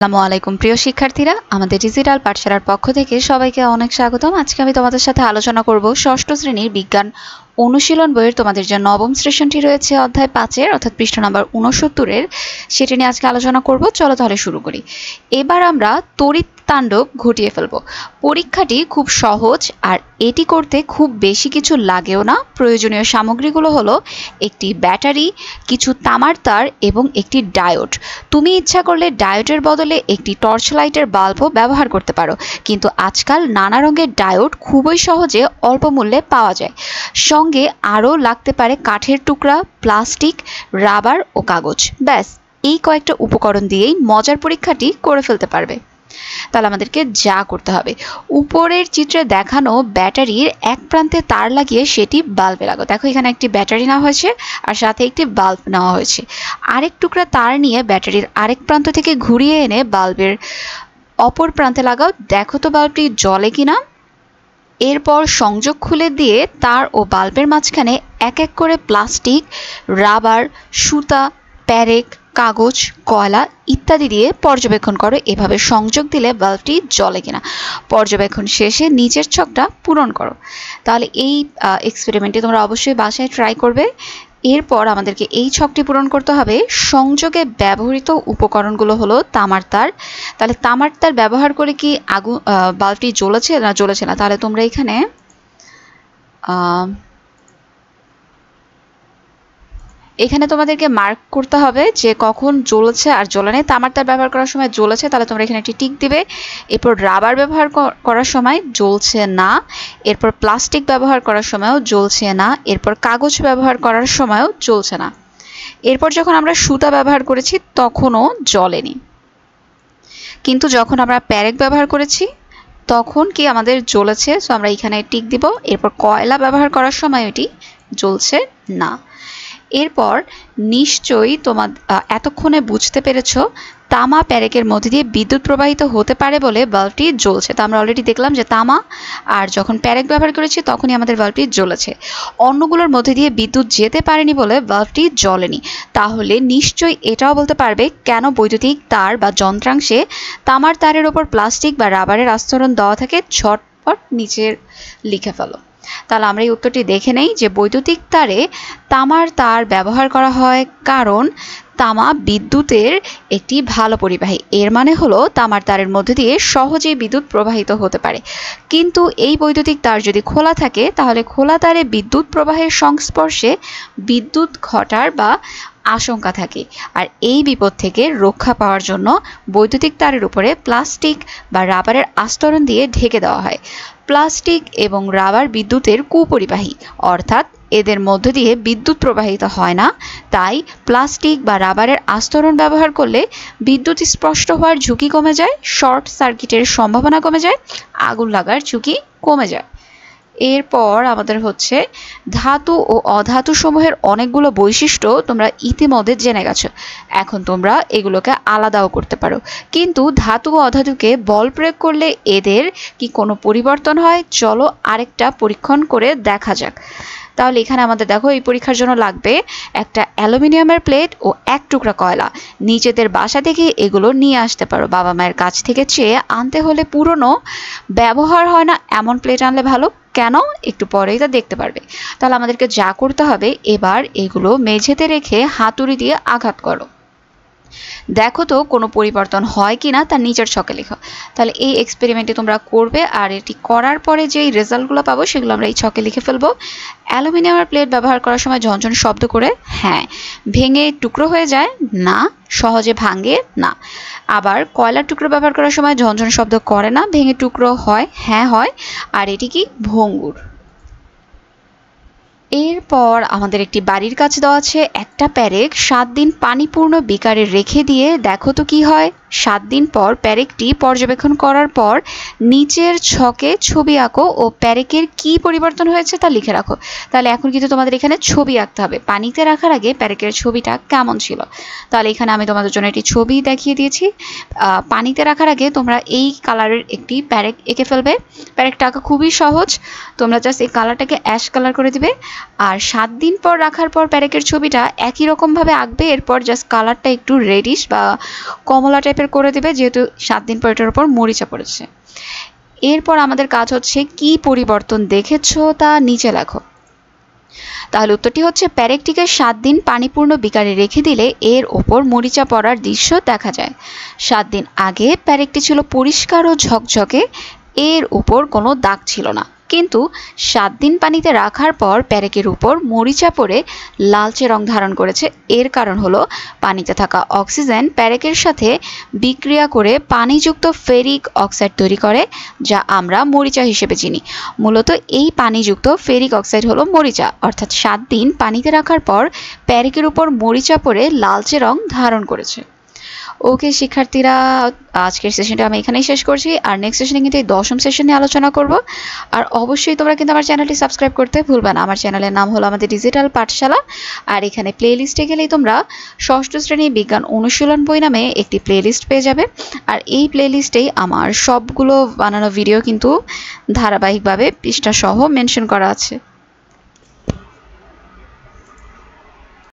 আসসালামু আলাইকুম প্রিয় শিক্ষার্থীরা, আমাদের ডিজিটাল পাঠশালার পক্ষ থেকে সবাইকে অনেক স্বাগতম। আজকে আমি তোমাদের সাথে আলোচনা করব ষষ্ঠ শ্রেণীর বিজ্ঞান অনুশীলন বইয়ের তোমাদের যে নবম সেশনটি রয়েছে অধ্যায় 5-এর অর্থাৎ পৃষ্ঠা নম্বর 69-এর, সেটি নিয়ে আজকে আলোচনা করব। চলো তাহলে শুরু করি। এবার আমরা তড়িৎ তাণ্ডব ঘটিয়ে ফেলব। পরীক্ষাটি খুব সহজ আর এটি করতে খুব বেশি কিছু লাগেও না। প্রয়োজনীয় সামগ্রীগুলো হলো একটি ব্যাটারি, কিছু তামার তার এবং একটি ডায়োড। তুমি ইচ্ছা করলে ডায়োডের বদলে একটি টর্চ লাইটের বাল্বও ব্যবহার করতে পারো, কিন্তু আজকাল নানা রঙের ডায়োড খুবই সহজে অল্প মূল্যে পাওয়া যায়। সঙ্গে আরও লাগতে পারে কাঠের টুকরা, প্লাস্টিক, রাবার ও কাগজ। ব্যাস, এই কয়েকটা উপকরণ দিয়েই মজার পরীক্ষাটি করে ফেলতে পারবে। তাহলে আমাদেরকে যা করতে হবে, উপরের চিত্রে দেখানো ব্যাটারির এক প্রান্তে তার লাগিয়ে সেটি বাল্বে লাগাও। দেখো এখানে একটি ব্যাটারি নেওয়া হয়েছে আর সাথে একটি বাল্ব নেওয়া হয়েছে। আরেক টুকরা তার নিয়ে ব্যাটারির আরেক প্রান্ত থেকে ঘুরিয়ে এনে বাল্বের অপর প্রান্তে লাগাও। দেখো তো বাল্বটি জ্বলে কিনা। এরপর সংযোগ খুলে দিয়ে তার ও বাল্বের মাঝখানে এক এক করে প্লাস্টিক, রাবার, সুতা, প্যারেক, কাগজ, কয়লা ইত্যাদি দিয়ে পর্যবেক্ষণ করো। এভাবে সংযোগ দিলে বাল্বটি জ্বলে কিনা। পর্যবেক্ষণ শেষে নিচের ছকটা পূরণ করো। তাহলে এই এক্সপেরিমেন্টটি তোমরা অবশ্যই বাসায় ট্রাই করবে। এরপর আমাদেরকে এই ছকটি পূরণ করতে হবে। সংযোগে ব্যবহৃত উপকরণগুলো হলো তামার তার। তাহলে তামার তার ব্যবহার করে কি বাল্বটি জ্বলেছে না? তাহলে তোমরা এখানে তোমাদেরকে মার্ক করতে হবে যে কখন জ্বলেছে আর জ্বলে নেই। তামার তার ব্যবহার করার সময় জ্বলেছে, তাহলে তোমরা এখানে একটি টিক দিবে। এরপর রাবার ব্যবহার করার সময় জ্বলছে না। এরপর প্লাস্টিক ব্যবহার করার সময়ও জ্বলছে না। এরপর কাগজ ব্যবহার করার সময়ও জ্বলছে না। এরপর যখন আমরা সুতা ব্যবহার করেছি তখনও জ্বলেনি। কিন্তু যখন আমরা প্যারেক ব্যবহার করেছি তখন কি আমাদের জ্বলেছে, সো আমরা এখানে টিক দিব। এরপর কয়লা ব্যবহার করার সময় এটি জ্বলছে না। এরপর নিশ্চয়ই তোমার এতক্ষণে বুঝতে পেরেছো তামা প্যারেকের মধ্যে দিয়ে বিদ্যুৎ প্রবাহিত হতে পারে বলে বাল্বটি জ্বলছে। তো আমরা অলরেডি দেখলাম যে তামা আর যখন প্যারেক ব্যবহার করেছি তখনই আমাদের বাল্বটি জ্বলেছে। অন্যগুলোর মধ্যে দিয়ে বিদ্যুৎ যেতে পারেনি বলে বাল্বটি জ্বলেনি। তাহলে নিশ্চয়ই এটাও বলতে পারবে কেন বৈদ্যুতিক তার বা যন্ত্রাংশে তামার তারের ওপর প্লাস্টিক বা রাবারের আস্তরণ দেওয়া থাকে। ঝটপট নিচে লিখে ফেলো। তাহলে আমরা এই উত্তরটি দেখে নেই যে বৈদ্যুতিক তারে তামার তার ব্যবহার করা হয় কারণ তামা বিদ্যুতের একটি ভালো পরিবাহী। এর মানে হলো তামার তারের মধ্যে দিয়ে সহজেই বিদ্যুৎ প্রবাহিত হতে পারে। কিন্তু এই বৈদ্যুতিক তার যদি খোলা থাকে তাহলে খোলা তারে বিদ্যুৎ প্রবাহের সংস্পর্শে বিদ্যুৎ ঘটার বা আশঙ্কা থাকে। আর এই বিপদ থেকে রক্ষা পাওয়ার জন্য বৈদ্যুতিক তারের উপরে প্লাস্টিক বা রাবারের আস্তরণ দিয়ে ঢেকে দেওয়া হয়। প্লাস্টিক এবং রাবার বিদ্যুতের কুপরিবাহী, অর্থাৎ এদের মধ্য দিয়ে বিদ্যুৎ প্রবাহিত হয় না। তাই প্লাস্টিক বা রাবারের আস্তরণ ব্যবহার করলে বিদ্যুৎ স্পষ্ট হওয়ার ঝুঁকি কমে যায়, শর্ট সার্কিটের সম্ভাবনা কমে যায়, আগুন লাগার ঝুঁকি কমে যায়। এরপর আমাদের হচ্ছে ধাতু ও অধাতু সমূহের অনেকগুলো বৈশিষ্ট্য তোমরা ইতিমধ্যে জেনে গেছো। এখন তোমরা এগুলোকে আলাদাও করতে পারো। কিন্তু ধাতু ও অধাতুকে বল প্রয়োগ করলে এদের কি কোনো পরিবর্তন হয়? চলো আরেকটা পরীক্ষণ করে দেখা যাক। তাহলে এখানে আমাদের দেখো এই পরীক্ষার জন্য লাগবে একটা অ্যালুমিনিয়ামের প্লেট ও এক টুকরা কয়লা। নিজেদের বাসা থেকে এগুলো নিয়ে আসতে পারো। বাবা মায়ের কাছ থেকে চেয়ে আনতে হলে পুরনো, ব্যবহার হয় না এমন প্লেট আনলে ভালো। কেন? একটু পরেই তা দেখতে পারবে। তাহলে আমাদেরকে যা করতে হবে, এবার এগুলো মেঝেতে রেখে হাতুড়ি দিয়ে আঘাত করো। দেখো তো কোনো পরিবর্তন হয় কিনা তার নিচের ছকে লেখো। তাহলে এই এক্সপেরিমেন্টটি তোমরা করবে আর এটি করার পরে যেই রেজাল্টগুলো পাবো সেগুলো আমরা এই ছকে লিখে ফেলবো। অ্যালুমিনিয়ামের প্লেট ব্যবহার করার সময় ঝনঝন শব্দ করে, হ্যাঁ। ভেঙে টুকরো হয়ে যায়, না। সহজে ভাঙে, না। আবার কয়লার টুকরো ব্যবহার করার সময় ঝনঝন শব্দ করে না, ভেঙে টুকরো হয়, হ্যাঁ হয়। আর এটি কি? ভঙ্গুর। এরপর আমাদের একটি বাড়ির কাছে দেওয়া আছে একটা প্যারেক 7 দিন পানিপূর্ণ বিকারে রেখে দিয়ে দেখো তো কি হয়। 7 দিন পর প্যারেকটি পর্যবেক্ষণ করার পর নিচের ছকে ছবি আঁকো ও প্যারেকের কি পরিবর্তন হয়েছে তা লিখে রাখো। তাহলে এখন কিন্তু তোমাদের এখানে ছবি আঁকতে হবে। পানিতে রাখার আগে প্যারেকের ছবিটা কেমন ছিল। তাহলে এখানে আমি তোমাদের জন্য একটি ছবি দেখিয়ে দিয়েছি। পানিতে রাখার আগে তোমরা এই কালারের একটি প্যারেক এঁকে ফেলবে। প্যারেকটা আঁকা খুবই সহজ। তোমরা জাস্ট এই কালারটাকে অ্যাশ কালার করে দিবে। আর 7 দিন পর রাখার পর প্যারেকের ছবিটা একই রকম ভাবে আঁকবে। এরপর জাস্ট কালারটা একটু রেডিশ বা কমলা টাইপের টাইপের করে দিবে, যেহেতু 7 দিন পর এটার উপর মরিচা পড়েছে। এরপর আমাদের কাজ হচ্ছে কি পরিবর্তন দেখেছো তা নিচে লেখো। তাহলে উত্তরটি হচ্ছে প্যারেকটিকে 7 দিন পানিপূর্ণ বিকারে রেখে দিলে এর ওপর মরিচা পড়ার দৃশ্য দেখা যায়। 7 দিন আগে প্যারেকটি ছিল পরিষ্কার ও ঝকঝকে, এর উপর কোনো দাগ ছিল না, কিন্তু 7 দিন পানিতে রাখার পর প্যারেকের উপর মরিচা পড়ে লালচে রং ধারণ করেছে। এর কারণ হলো পানিতে থাকা অক্সিজেন প্যারেকের সাথে বিক্রিয়া করে পানিযুক্ত ফেরিক অক্সাইড তৈরি করে, যা আমরা মরিচা হিসেবে চিনি। মূলত এই পানিযুক্ত ফেরিক অক্সাইড হলো মরিচা, অর্থাৎ 7 দিন পানিতে রাখার পর প্যারেকের উপর মরিচা পড়ে লালচে রং ধারণ করেছে। ওকে শিক্ষার্থীরা, আজকের সেশনটা আমি এখানেই শেষ করছি, আর নেক্সট সেশনে কিন্তু এই 10ম সেশন নিয়ে আলোচনা করব। আর অবশ্যই তোমরা কিন্তু আমার চ্যানেলটি সাবস্ক্রাইব করতে ভুলবে না। আমার চ্যানেলের নাম হলো আমাদের ডিজিটাল পাঠশালা, আর এখানে প্লে লিস্টে গেলেই তোমরা 6ষ্ঠ শ্রেণী বিজ্ঞান অনুশীলন বই নামে একটি প্লে লিস্ট পেয়ে যাবে। আর এই প্লে লিস্টেই আমার সবগুলো বানানো ভিডিও কিন্তু ধারাবাহিকভাবে পৃষ্ঠা সহ মেনশন করা আছে।